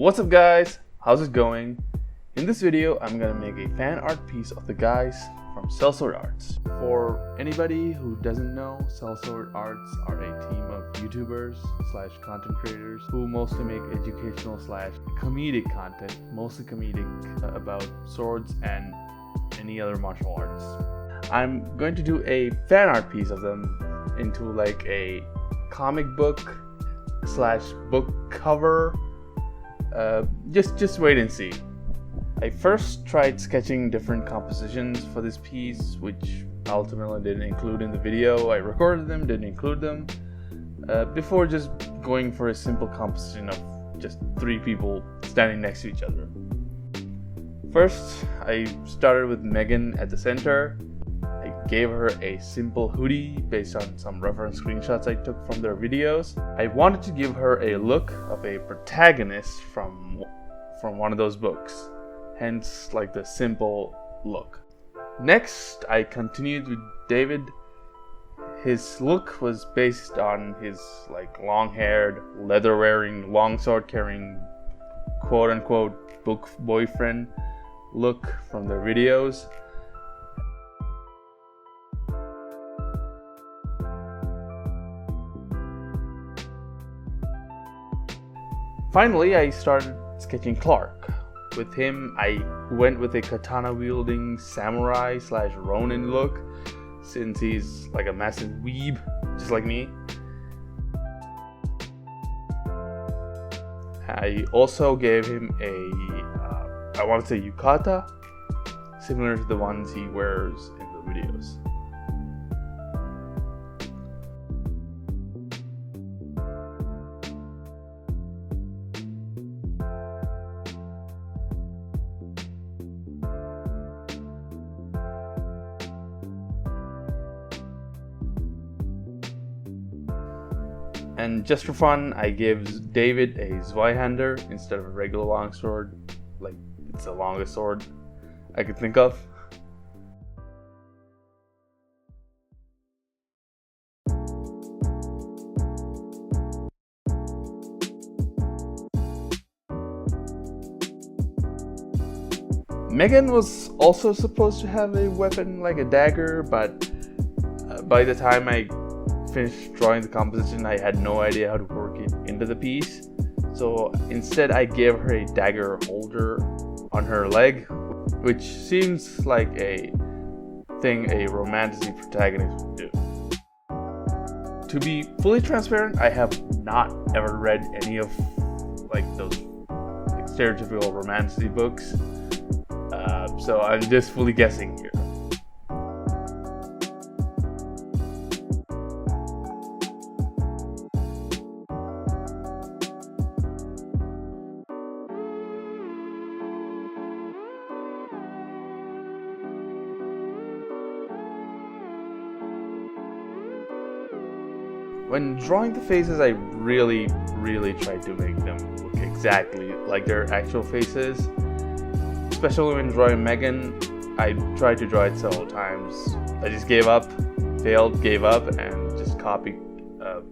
What's up guys, how's it going? In this video I'm gonna make a fan art piece of the guys from Sellsword Arts. For anybody who doesn't know, Sellsword Arts are a team of YouTubers slash content creators who mostly make educational slash comedic content, mostly comedic, about swords and any other martial arts. I'm going to do a fan art piece of them into like a comic book slash book cover. Just wait and see. I first tried sketching different compositions for this piece, which ultimately didn't include in the video. I recorded them, didn't include them, before just going for a simple composition of just 3 people standing next to each other. First, I started with Megan at the center. I gave her a simple hoodie based on some reference screenshots I took from their videos. I wanted to give her a look of a protagonist from one of those books, hence like the simple look. Next, I continued with David. His look was based on his like long-haired, leather-wearing, longsword-carrying, quote-unquote book boyfriend look from their videos. Finally, I started sketching Clark. With him, I went with a katana-wielding samurai slash ronin look, since he's like a massive weeb, just like me. I also gave him a, I want to say yukata, similar to the ones he wears in the videos. And just for fun, I gave David a Zweihander instead of a regular longsword. Like, it's the longest sword I could think of. Megan was also supposed to have a weapon like a dagger, but by the time I finished drawing the composition, I had no idea how to work it into the piece. So instead I gave her a dagger holder on her leg, which seems like a thing a romantic protagonist would do. To be fully transparent, I have not ever read any of like those like stereotypical romantic books, so I'm just fully guessing here. When drawing the faces, I really tried to make them look exactly like their actual faces. Especially when drawing Megan, I tried to draw it several times. I just gave up, failed, gave up, and just copied a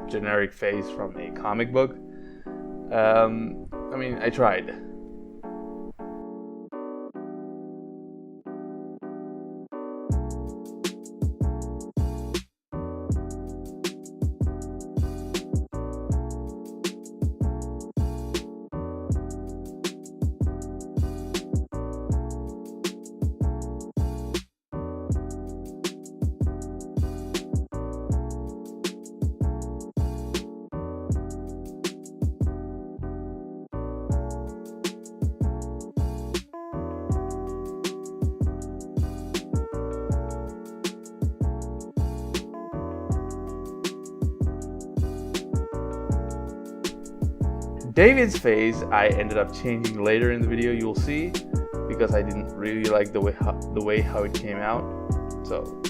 generic face from a comic book. I mean, I tried. David's face I ended up changing later in the video, you'll see, because I didn't really like the way how it came out. So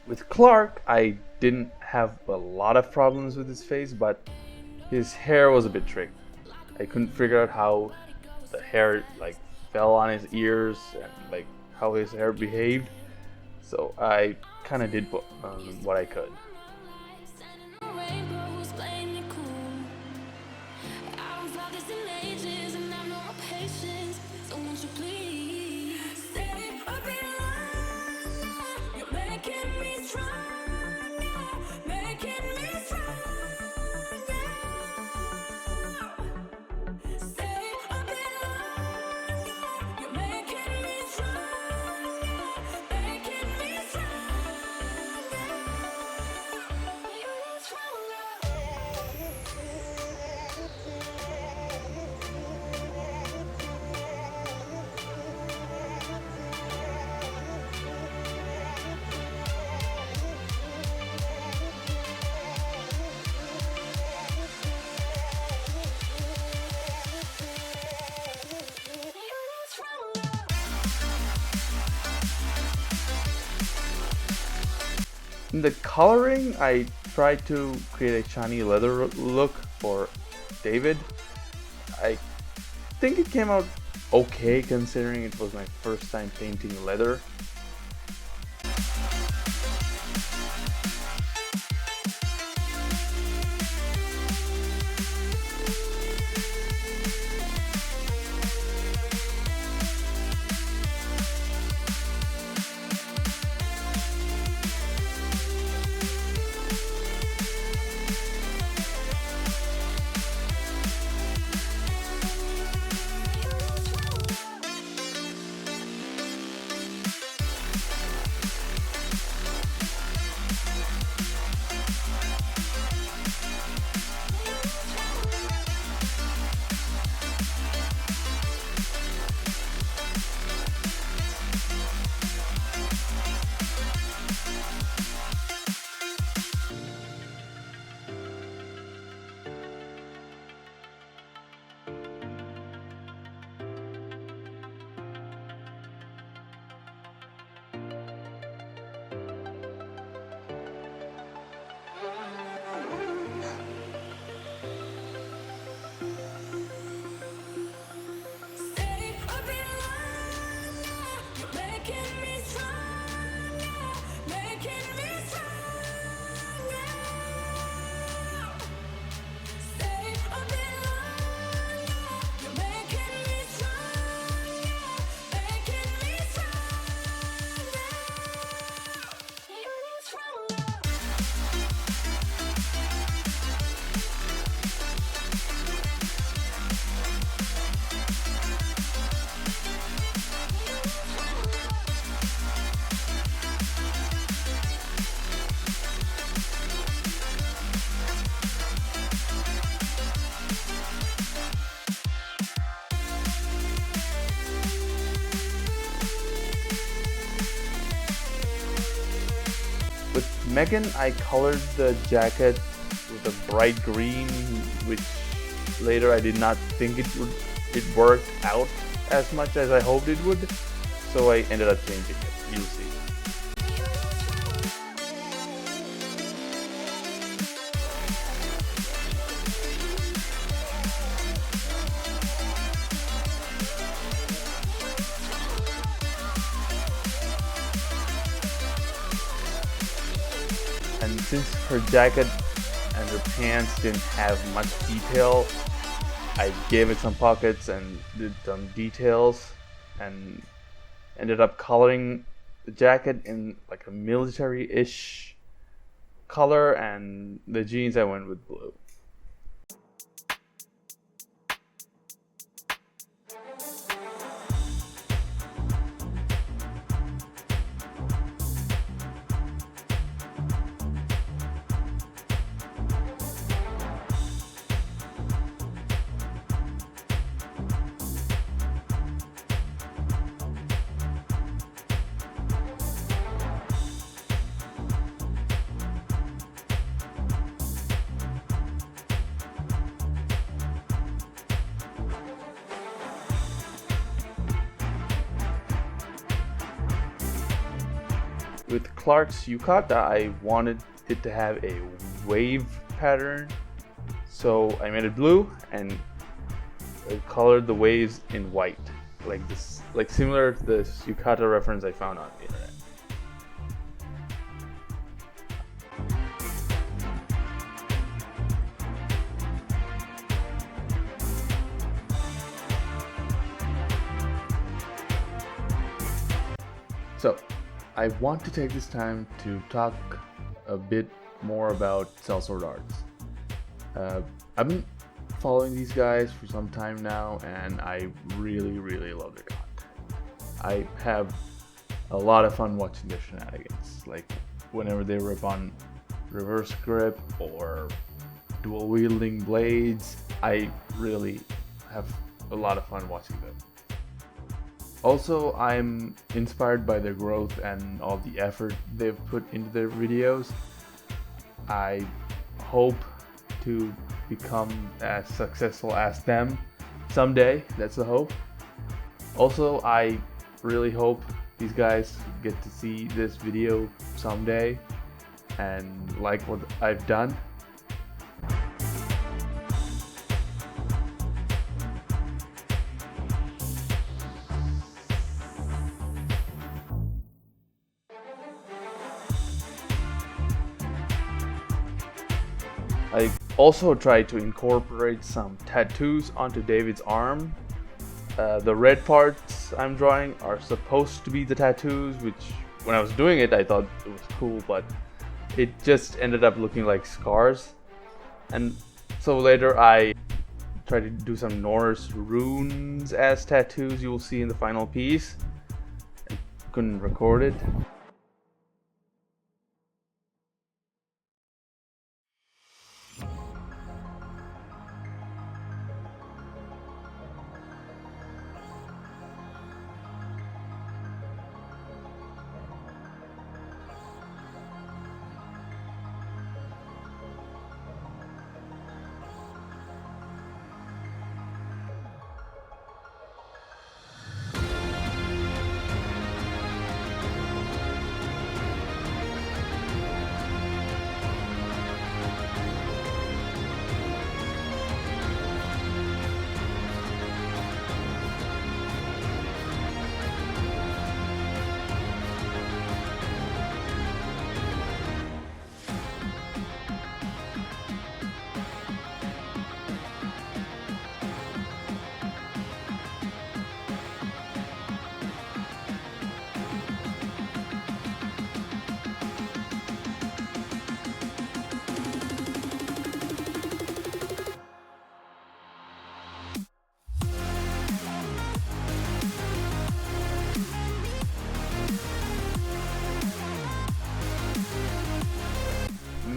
With Clark, I didn't have a lot of problems with his face, but his hair was a bit tricky. I couldn't figure out how the hair like fell on his ears and like how his hair behaved. So I kind of did what I could. In the coloring, I tried to create a shiny leather look for David. I think it came out okay considering it was my first time painting leather. With Megan, I colored the jacket with a bright green, which later I did not think it worked out as much as I hoped it would, so I ended up changing it. You'll see. And since her jacket and her pants didn't have much detail, I gave it some pockets and did some details and ended up coloring the jacket in like a military-ish color, and the jeans I went with blue. With Clark's yukata, I wanted it to have a wave pattern, so I made it blue and I colored the waves in white, like this, like similar to this yukata reference I found on the internet. So, I want to take this time to talk a bit more about Sellsword Arts. I've been following these guys for some time now, and I really love their content. I have a lot of fun watching their shenanigans, like whenever they rip on reverse grip or dual wielding blades. I really have a lot of fun watching them. Also, I'm inspired by their growth and all the effort they've put into their videos. I hope to become as successful as them someday. That's the hope. Also, I really hope these guys get to see this video someday and like what I've done. I also tried to incorporate some tattoos onto David's arm. The red parts I'm drawing are supposed to be the tattoos, which when I was doing it I thought it was cool, but it just ended up looking like scars. And so later I tried to do some Norse runes as tattoos you will see in the final piece. I couldn't record it.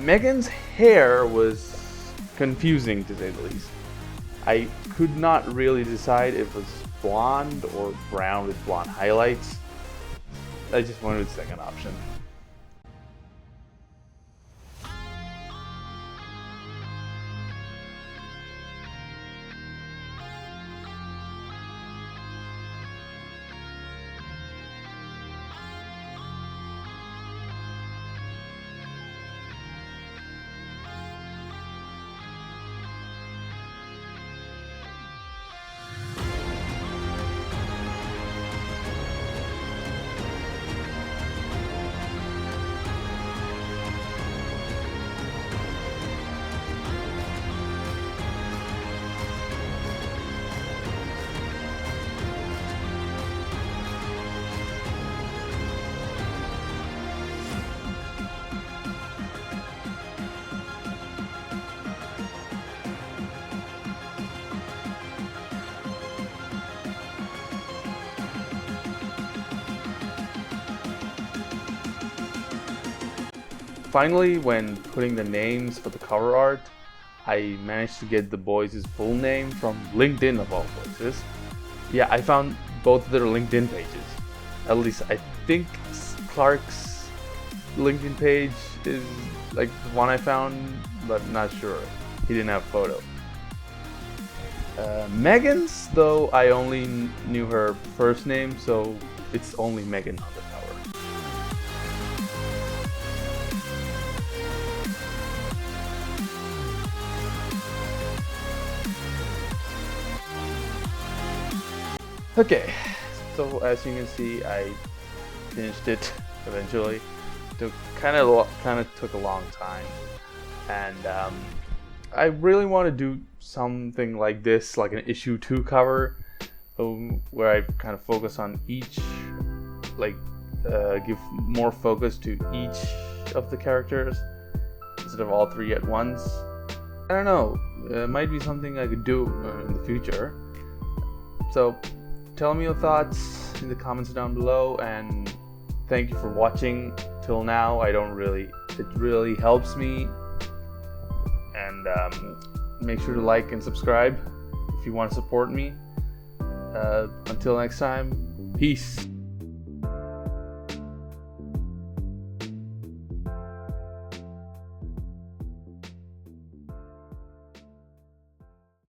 Megan's hair was confusing, to say the least. I could not really decide if it was blonde or brown with blonde highlights. I just wanted the second option. Finally, when putting the names for the cover art, I managed to get the boys' full name from LinkedIn of all places. Yeah, I found both of their LinkedIn pages. At least I think Clark's LinkedIn page is like the one I found, but not sure. He didn't have a photo. Megan's, though, I only knew her first name, so it's only Megan on the cover. Okay, so as you can see, I finished it eventually. It kind of took a long time, and I really want to do something like this, like an issue 2 cover, where I kind of focus on each, like give more focus to each of the characters instead of all 3 at once. I don't know, it might be something I could do in the future. So tell me your thoughts in the comments down below, and thank you for watching till now. It really helps me. And make sure to like and subscribe if you want to support me. Until next time, peace.